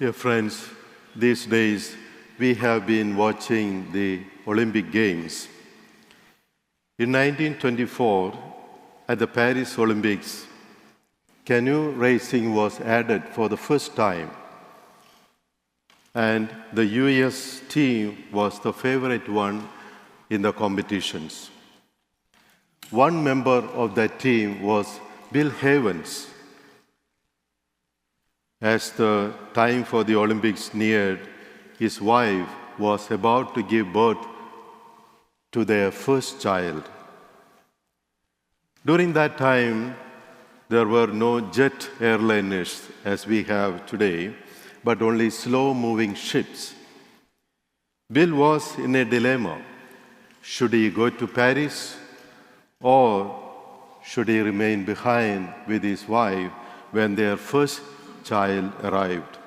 Dear friends, these days we have been watching the Olympic Games. In 1924, at the Paris Olympics, canoe racing was added for the first time, and the US team was the favorite one in the competitions. One member of that team was Bill Havens. As the time for the Olympics neared, his wife was about to give birth to their first child. During that time, there were no jet airliners as we have today, but only slow-moving ships. Bill was in a dilemma. Should he go to Paris or should he remain behind with his wife when their first child arrived?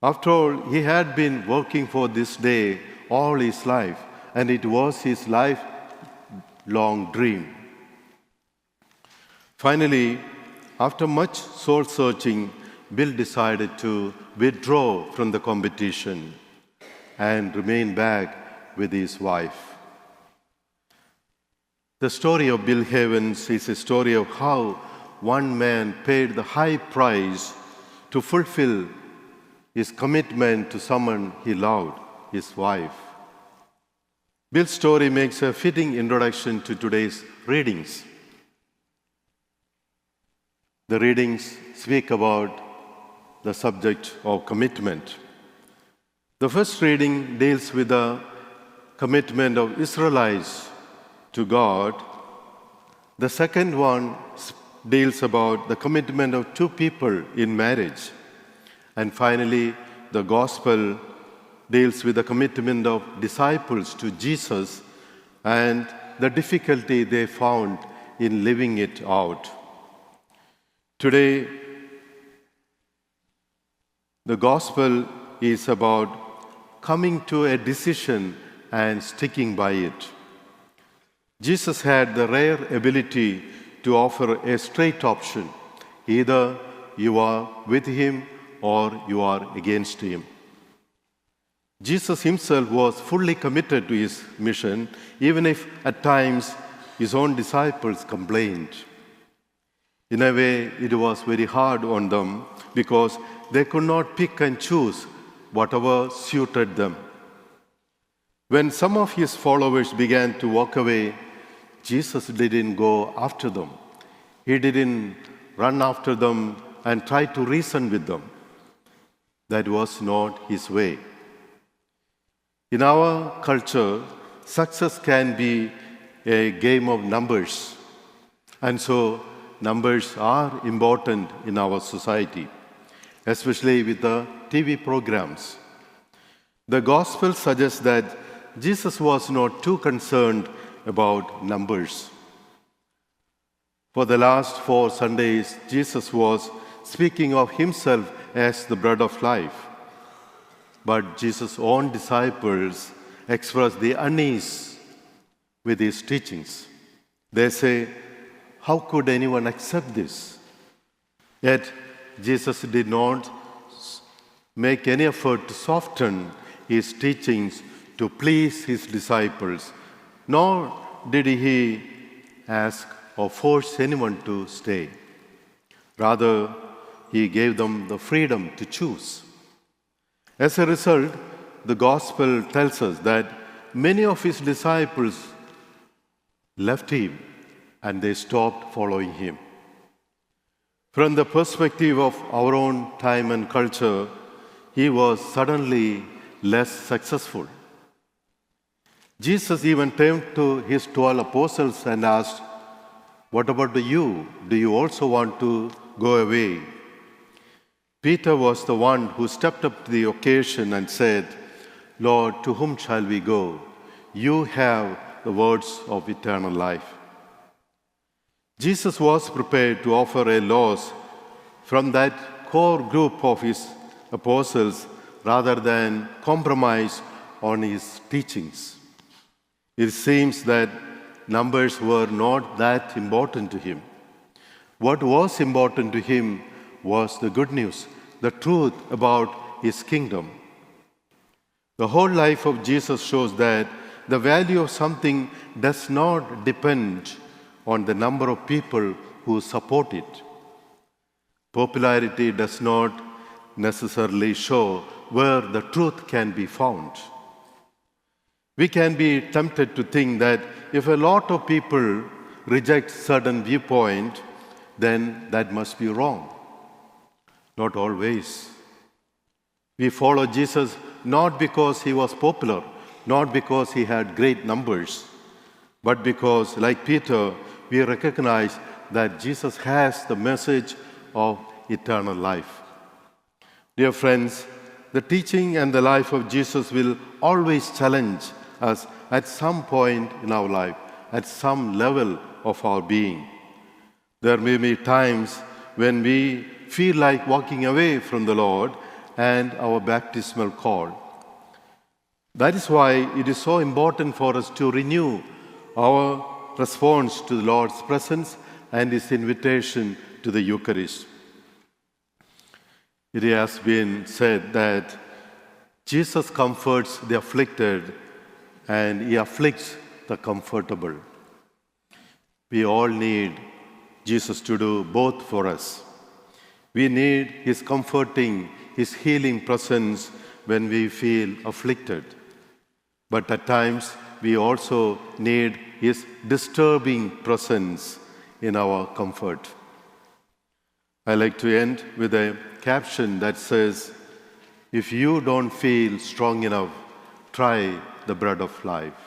After all, he had been working for this day all his life, and it was his lifelong dream. Finally, after much soul-searching, Bill decided to withdraw from the competition and remain back with his wife. The story of Bill Havens is a story of how one man paid the high price to fulfill his commitment to someone he loved, his wife. Bill's story makes a fitting introduction to today's readings. The readings speak about the subject of commitment. The first reading deals with the commitment of Israelites to God. The second one deals about the commitment of two people in marriage. And finally, the gospel deals with the commitment of disciples to Jesus and the difficulty they found in living it out. Today, the gospel is about coming to a decision and sticking by it. Jesus had the rare ability to offer a straight option. Either you are with him or you are against him. Jesus himself was fully committed to his mission, even if at times his own disciples complained. In a way, it was very hard on them because they could not pick and choose whatever suited them. When some of his followers began to walk away, Jesus didn't go after them. He didn't run after them and try to reason with them. That was not his way. In our culture, success can be a game of numbers. And so, numbers are important in our society, especially with the TV programs. The gospel suggests that Jesus was not too concerned about numbers. For the last 4 Sundays, Jesus was speaking of himself as the bread of life. But Jesus' own disciples expressed the unease with his teachings. They say, "How could anyone accept this?" Yet, Jesus did not make any effort to soften his teachings to please his disciples, nor did he ask or force anyone to stay. Rather, he gave them the freedom to choose. As a result, the gospel tells us that many of his disciples left him and they stopped following him. From the perspective of our own time and culture, he was suddenly less successful. Jesus even turned to his 12 apostles and asked, "What about you? Do you also want to go away?" Peter was the one who stepped up to the occasion and said, "Lord, to whom shall we go? You have the words of eternal life." Jesus was prepared to offer a loss from that core group of his apostles rather than compromise on his teachings. It seems that numbers were not that important to him. What was important to him was the good news the truth about his kingdom. The whole life of Jesus shows that the value of something does not depend on the number of people who support it. Popularity does not necessarily show where the truth can be found. We can be tempted to think that if a lot of people reject certain viewpoint, then that must be wrong. Not always. We follow Jesus not because he was popular, not because he had great numbers, but because, like Peter, we recognize that Jesus has the message of eternal life. Dear friends, the teaching and the life of Jesus will always challenge us at some point in our life, at some level of our being. There may be times when we feel like walking away from the Lord and our baptismal call. That is why it is so important for us to renew our response to the Lord's presence and his invitation to the Eucharist. It has been said that Jesus comforts the afflicted and he afflicts the comfortable. We all need Jesus to do both for us. We need his comforting, his healing presence when we feel afflicted. But at times, we also need his disturbing presence in our comfort. I like to end with a caption that says, "If you don't feel strong enough, try the bread of life."